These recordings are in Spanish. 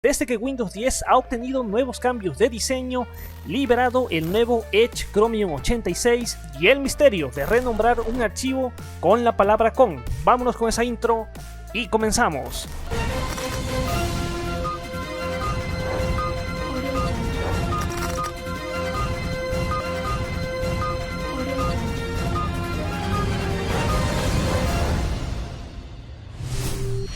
Desde que Windows 10 ha obtenido nuevos cambios de diseño, liberado el nuevo Edge Chromium 86 y el misterio de renombrar un archivo con la palabra con. Vámonos con esa intro y comenzamos.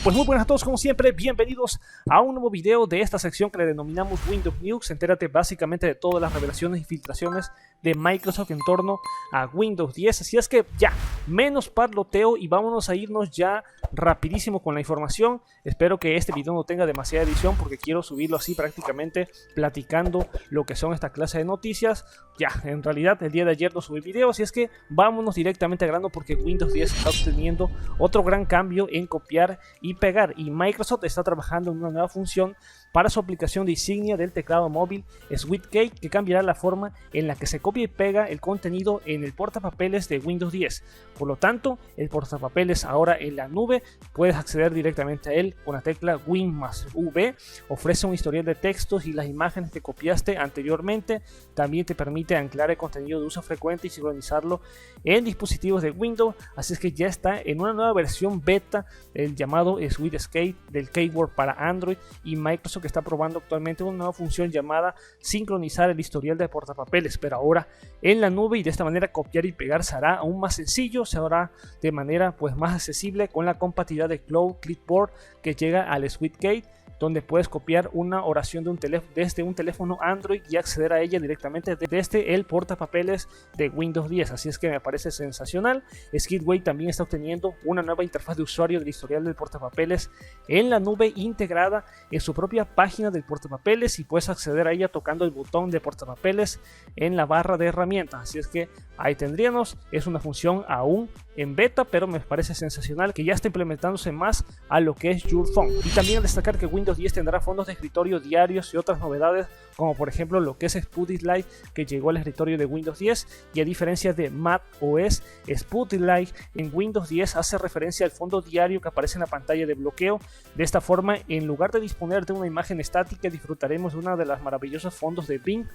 Pues muy buenas a todos, como siempre, bienvenidos a un nuevo video de esta sección que le denominamos Windows News. Entérate básicamente de todas las revelaciones y filtraciones de Microsoft en torno a Windows 10. Así es que ya, menos parloteo y vámonos a irnos ya rapidísimo con la información. Espero que este video no tenga demasiada edición porque quiero subirlo así prácticamente platicando lo que son esta clase de noticias. Ya, en realidad el día de ayer no subí video, así es que vámonos directamente al grano porque Windows 10 está obteniendo otro gran cambio en copiar y pegar, y Microsoft está trabajando en una nueva función para su aplicación de insignia del teclado móvil SweetKey, que cambiará la forma en la que se copia y pega el contenido en el portapapeles de Windows 10. Por lo tanto, el portapapeles ahora en la nube puedes acceder directamente a él con la tecla Win+V. Ofrece un historial de textos y las imágenes que copiaste anteriormente. También te permite anclar el contenido de uso frecuente y sincronizarlo en dispositivos de Windows. Así es que ya está en una nueva versión beta, el llamado SweetKey del Keyword para Android, y Microsoft que está probando actualmente una nueva función llamada sincronizar el historial de portapapeles, pero ahora en la nube, y de esta manera copiar y pegar se hará aún más sencillo, se hará de manera más accesible con la compatibilidad de Cloud Clipboard que llega al SweetKey, donde puedes copiar una oración de desde un teléfono Android y acceder a ella directamente desde el portapapeles de Windows 10. Así es que me parece sensacional. Skidway también está obteniendo una nueva interfaz de usuario del historial del portapapeles en la nube integrada en su propia página del portapapeles, y puedes acceder a ella tocando el botón de portapapeles en la barra de herramientas. Así es que ahí tendríamos, es una función aún en beta, pero me parece sensacional que ya está implementándose más a lo que es Your Phone. Y también destacar que Windows 10 tendrá fondos de escritorio diarios y otras novedades, como por ejemplo lo que es Spotlight, que llegó al escritorio de Windows 10, y a diferencia de macOS, Spotlight en Windows 10 hace referencia al fondo diario que aparece en la pantalla de bloqueo. De esta forma, en lugar de disponer de una imagen estática, disfrutaremos de una de las maravillosas fondos de Bing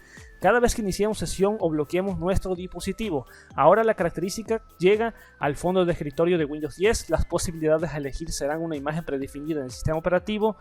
cada vez que iniciamos sesión o bloqueemos nuestro dispositivo. Ahora la característica llega al fondo de escritorio de Windows 10. Las posibilidades a elegir serán una imagen predefinida en el sistema operativo,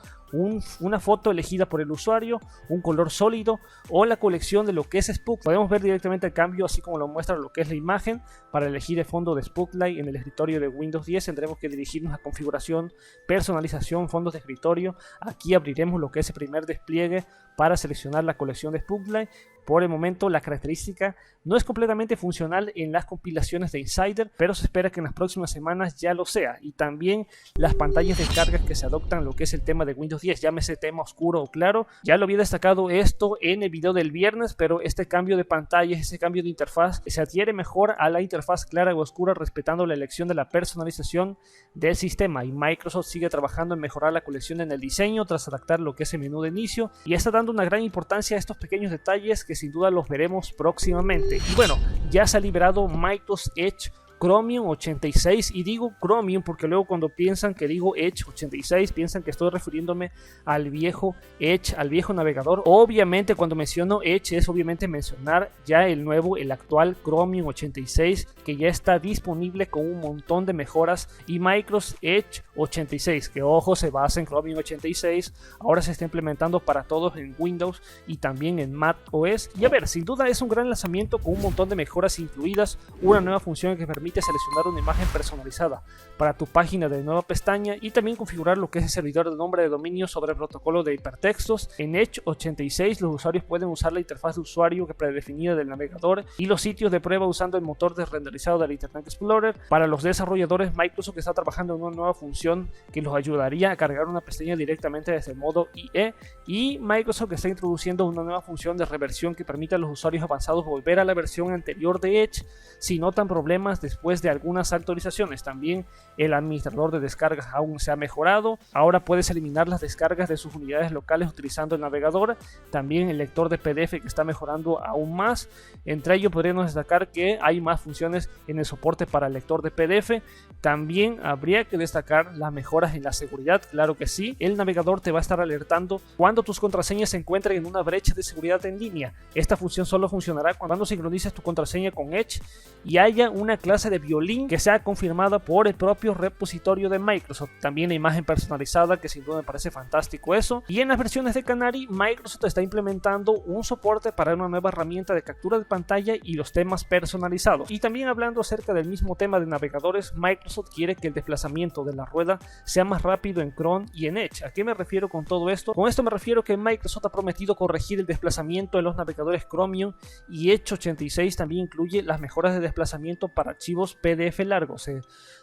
una foto elegida por el usuario, un color sólido o la colección de lo que es Spook. Podemos ver directamente el cambio así como lo muestra lo que es la imagen. Para elegir el fondo de Spotlight en el escritorio de Windows 10 tendremos que dirigirnos a configuración, personalización, fondos de escritorio. Aquí abriremos lo que es el primer despliegue para seleccionar la colección de Spotlight. Por el momento la característica no es completamente funcional en las compilaciones de Insider, pero se espera que en las próximas semanas ya lo sea. Y también las pantallas de cargas que se adoptan lo que es el tema de Windows 10, llámese tema oscuro o claro. Ya lo había destacado esto en el video del viernes, pero este cambio de pantallas, este cambio de interfaz se adhiere mejor a la interfaz clara o oscura, respetando la elección de la personalización del sistema. Y Microsoft sigue trabajando en mejorar la colección en el diseño tras adaptar lo que es el menú de inicio, y está dando una gran importancia a estos pequeños detalles que sin duda los veremos próximamente. Y bueno, ya se ha liberado Microsoft Edge Chromium 86, y digo Chromium porque luego cuando piensan que digo Edge 86 piensan que estoy refiriéndome al viejo Edge, al viejo navegador. Obviamente cuando menciono Edge es obviamente mencionar ya el nuevo, el actual Chromium 86, que ya está disponible con un montón de mejoras, y Microsoft Edge 86, que ojo, se basa en Chromium 86, ahora se está implementando para todos en Windows y también en macOS. Y a ver, sin duda es un gran lanzamiento con un montón de mejoras incluidas, una nueva función que permite seleccionar una imagen personalizada para tu página de nueva pestaña, y también configurar lo que es el servidor de nombre de dominio sobre el protocolo de hipertextos. En Edge 86 los usuarios pueden usar la interfaz de usuario predefinida del navegador y los sitios de prueba usando el motor de renderizado del Internet Explorer. Para los desarrolladores, Microsoft está trabajando en una nueva función que los ayudaría a cargar una pestaña directamente desde el modo IE, y Microsoft está introduciendo una nueva función de reversión que permite a los usuarios avanzados volver a la versión anterior de Edge si notan problemas después después de algunas actualizaciones. También el administrador de descargas aún se ha mejorado. Ahora puedes eliminar las descargas de sus unidades locales utilizando el navegador. También el lector de PDF que está mejorando aún más. Entre ellos podríamos destacar que hay más funciones en el soporte para el lector de PDF. También habría que destacar las mejoras en la seguridad, claro que sí. El navegador te va a estar alertando cuando tus contraseñas se encuentren en una brecha de seguridad en línea. Esta función solo funcionará cuando sincronices tu contraseña con Edge y haya una clase de violín que sea confirmada por el propio repositorio de Microsoft. También la imagen personalizada, que sin duda me parece fantástico eso. Y en las versiones de Canary, Microsoft está implementando un soporte para una nueva herramienta de captura de pantalla y los temas personalizados. Y también hablando acerca del mismo tema de navegadores, Microsoft quiere que el desplazamiento de la rueda sea más rápido en Chrome y en Edge. ¿A qué me refiero con todo esto? Con esto me refiero que Microsoft ha prometido corregir el desplazamiento en los navegadores Chromium, y Edge 86 también incluye las mejoras de desplazamiento para archivos PDF largos.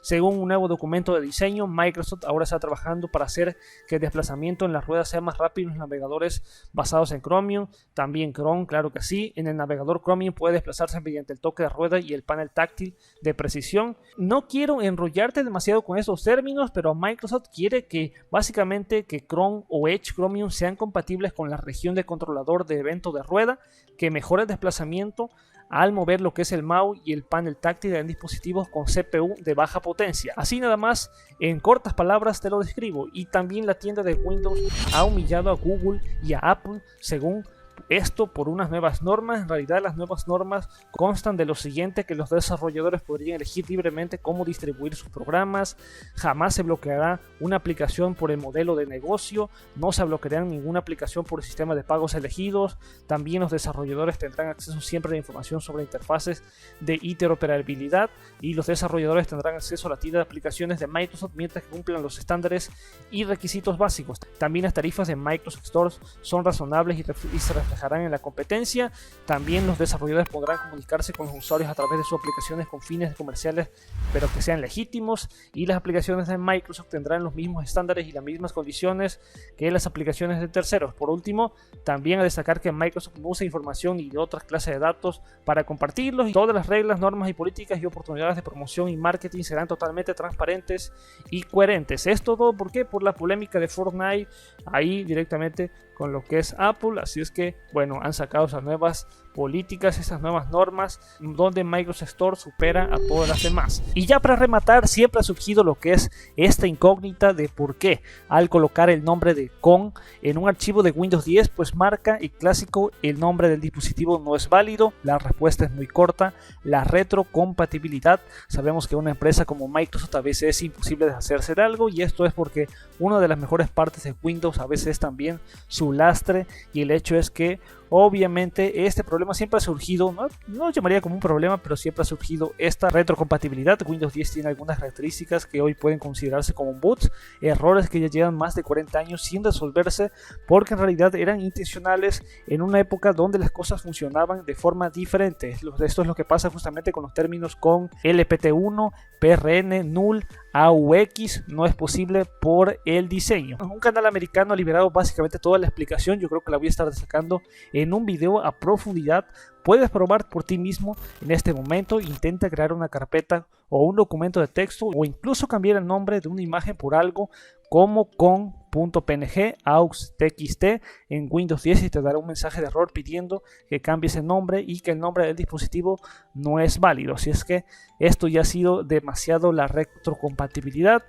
Según un nuevo documento de diseño, Microsoft ahora está trabajando para hacer que el desplazamiento en la rueda sea más rápido en los navegadores basados en Chromium. También Chrome, claro que sí. En el navegador Chromium puede desplazarse mediante el toque de rueda y el panel táctil de precisión. No quiero enrollarte demasiado con esos términos, pero Microsoft quiere que básicamente que Chrome o Edge Chromium sean compatibles con la región de controlador de evento de rueda, que mejore el desplazamiento al mover lo que es el mouse y el panel táctil en dispositivos con CPU de baja potencia. Así nada más, en cortas palabras te lo describo. Y también la tienda de Windows ha humillado a Google y a Apple, según esto, por unas nuevas normas. En realidad las nuevas normas constan de lo siguiente: que los desarrolladores podrían elegir libremente cómo distribuir sus programas, jamás se bloqueará una aplicación por el modelo de negocio, no se bloqueará ninguna aplicación por el sistema de pagos elegidos. También los desarrolladores tendrán acceso siempre a la información sobre interfaces de interoperabilidad, y los desarrolladores tendrán acceso a la tienda de aplicaciones de Microsoft mientras que cumplan los estándares y requisitos básicos. También las tarifas de Microsoft Store son razonables y se reflejarán en la competencia. También los desarrolladores podrán comunicarse con los usuarios a través de sus aplicaciones con fines comerciales, pero que sean legítimos, y las aplicaciones de Microsoft tendrán los mismos estándares y las mismas condiciones que las aplicaciones de terceros. Por último, también a destacar que Microsoft no usa información y de otras clases de datos para compartirlos, y todas las reglas, normas y políticas y oportunidades de promoción y marketing serán totalmente transparentes y coherentes. Esto todo, ¿por qué? Por la polémica de Fortnite ahí directamente con lo que es Apple. Así es que, bueno, han sacado esas nuevas políticas, esas nuevas normas, donde Microsoft Store supera a todas las demás. Y ya para rematar, siempre ha surgido lo que es esta incógnita de por qué al colocar el nombre de con en un archivo de Windows 10 pues marca el clásico el nombre del dispositivo no es válido. La respuesta es muy corta: la retrocompatibilidad. Sabemos que una empresa como Microsoft a veces es imposible deshacerse de algo, y esto es porque una de las mejores partes de Windows a veces es también su lastre, y el hecho es que obviamente este problema siempre ha surgido, no lo llamaría como un problema, pero siempre ha surgido esta retrocompatibilidad. Windows 10 tiene algunas características que hoy pueden considerarse como bugs, errores que ya llevan más de 40 años sin resolverse, porque en realidad eran intencionales en una época donde las cosas funcionaban de forma diferente. Esto es lo que pasa justamente con los términos con LPT1, PRN, null, AUX, no es posible por el diseño. Un canal americano ha liberado básicamente toda la explicación. Yo creo que la voy a estar destacando en un video a profundidad. Puedes probar por ti mismo en este momento. Intenta crear una carpeta o un documento de texto, o incluso cambiar el nombre de una imagen por algo como con.png, aux, txt en Windows 10, y te dará un mensaje de error pidiendo que cambies el nombre y que el nombre del dispositivo no es válido. Así es que esto ya ha sido demasiado la retrocompatibilidad.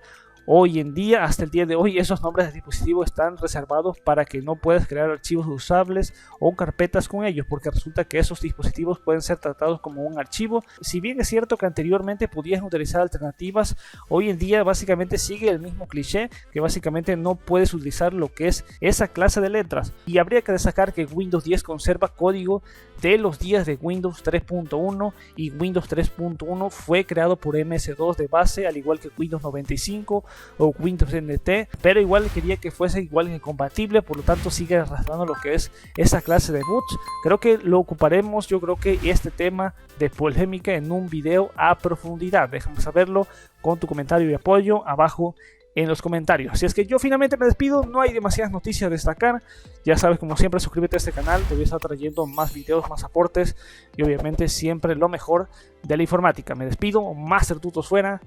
Hoy en día, hasta el día de hoy, esos nombres de dispositivos están reservados para que no puedas crear archivos usables o carpetas con ellos, porque resulta que esos dispositivos pueden ser tratados como un archivo. Si bien es cierto que anteriormente podías utilizar alternativas, hoy en día básicamente sigue el mismo cliché, que básicamente no puedes utilizar lo que es esa clase de letras. Y habría que destacar que Windows 10 conserva código de los días de Windows 3.1, y Windows 3.1 fue creado por MS2 de base, al igual que Windows 95 o Windows NT, pero igual quería que fuese igual que compatible, por lo tanto sigue arrastrando lo que es esa clase de boots. Creo que lo ocuparemos, yo creo que este tema de polémica en un video a profundidad. Déjame saberlo con tu comentario y apoyo abajo en los comentarios. Así es que yo finalmente me despido, no hay demasiadas noticias a destacar. Ya sabes, como siempre, suscríbete a este canal, te voy a estar trayendo más videos, más aportes y obviamente siempre lo mejor de la informática. Me despido, Master Tutos fuera,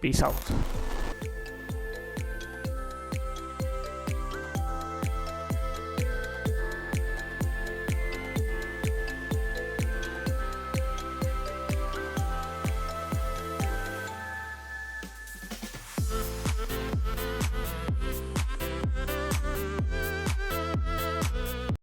peace out.